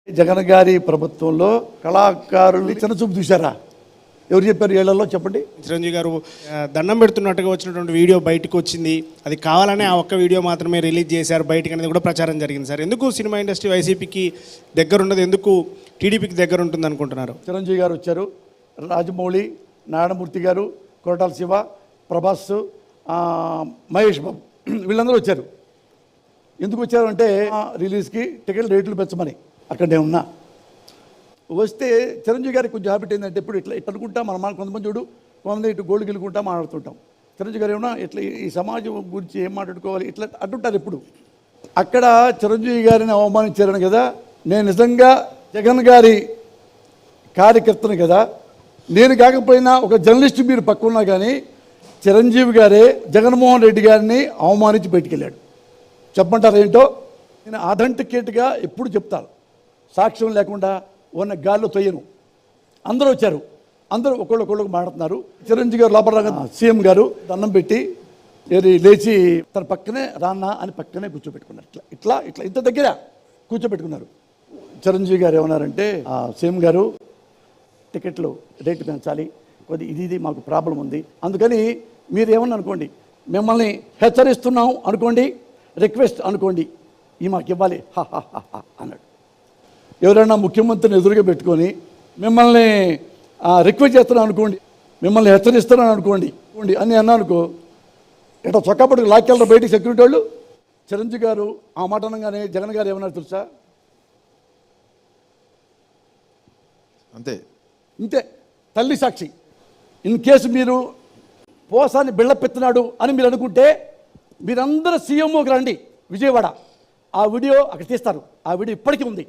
జగన్ గారి ప్రభుత్వంలో కళాకారుల్ని చిన్నచూపు చూశారా? ఎవరు చెప్పారు? ఏళ్లలో చెప్పండి. చిరంజీవి గారు దండం పెడుతున్నట్టుగా వచ్చినటువంటి వీడియో బయటకు వచ్చింది. అది కావాలనే ఆ ఒక్క వీడియో మాత్రమే రిలీజ్ చేశారు బయటకు అనేది కూడా ప్రచారం జరిగింది సార్. ఎందుకు సినిమా ఇండస్ట్రీ వైసీపీకి దగ్గర ఉండదు, ఎందుకు టీడీపీకి దగ్గర ఉంటుంది అనుకుంటున్నారు? చిరంజీవి గారు వచ్చారు, రాజమౌళి, నారాయణమూర్తి గారు, కొరటాల శివ, ప్రభాస్, మహేష్ బాబు వీళ్ళందరూ వచ్చారు. ఎందుకు వచ్చారు అంటే రిలీజ్కి టికెట్ రేట్లు పెంచమని. అక్కడ నేను ఉన్నా. వస్తే చిరంజీవి గారికి కొంచెం హ్యాబిట్ ఏంటంటే ఇప్పుడు ఇట్లా అనుకుంటా మనం కొంతమంది చూడు, కొంతమంది ఇటు గోల్డ్ గెలుకుంటా మాట్లాడుతుంటాం. చిరంజీవి గారు ఏమన్నా ఇట్లా ఈ సమాజం గురించి ఏం మాట్లాడుకోవాలి ఇట్లా అంటుంటారు ఎప్పుడు. అక్కడ చిరంజీవి గారిని అవమానించారని కదా. నేను నిజంగా జగన్ గారి కార్యకర్తను కదా. నేను కాకపోయినా ఒక జర్నలిస్ట్ మీరు పక్కన్నా కానీ చిరంజీవి గారే జగన్మోహన్ రెడ్డి గారిని అవమానించి బయటికెళ్ళాడు. చెప్పమంటారు ఏంటో? నేను అథెంటికేట్గా ఎప్పుడు చెప్తాను, సాక్ష్యం లేకుండా ఉన్న గాల్లో తొయ్యను. అందరూ వచ్చారు, అందరూ ఒకళ్ళొకళ్ళకు మాట్లాడుతున్నారు. చిరంజీవి గారు లోపల సీఎం గారు దండం పెట్టి లేచి తన పక్కనే రాన్నా అని పక్కనే కూర్చోబెట్టుకున్నారు. ఇట్లా ఇట్లా ఇట్లా ఇంత దగ్గర కూర్చోబెట్టుకున్నారు. చిరంజీవి గారు ఏమన్నారంటే, సీఎం గారు టికెట్లు రేటు పెంచాలి, కొద్ది ఇది మాకు ప్రాబ్లం ఉంది, అందుకని మీరు ఏమన్నా అనుకోండి, మిమ్మల్ని హెచ్చరిస్తున్నాం అనుకోండి, రిక్వెస్ట్ అనుకోండి, ఈ మాకు ఇవ్వాలి అన్నాడు. ఎవరైనా ముఖ్యమంత్రిని ఎదురుగా పెట్టుకొని మిమ్మల్ని రిక్వెస్ట్ చేస్తున్నాను అనుకోండి, మిమ్మల్ని హెచ్చరిస్తున్నాను అనుకోండి అని అన్నా అనుకో, ఇట్లా చొక్కాపట్టుకు లాక్కెళ్ళరు బయటికి సెక్యూరిటీ వాళ్ళు. చిరంజీవి గారు ఆ మాట అనగానే జగన్ గారు ఏమన్నారు తెలుసా? అంతే ఇంతే, తల్లి సాక్షి. ఇన్ కేసు మీరు పోసాన్ని బిళ్ళపెత్తున్నాడు అని మీరు అనుకుంటే మీరందరూ సీఎంఓకి రండి విజయవాడ. ఆ వీడియో అక్కడ తీస్తారు. ఆ వీడియో ఇప్పటికీ ఉంది.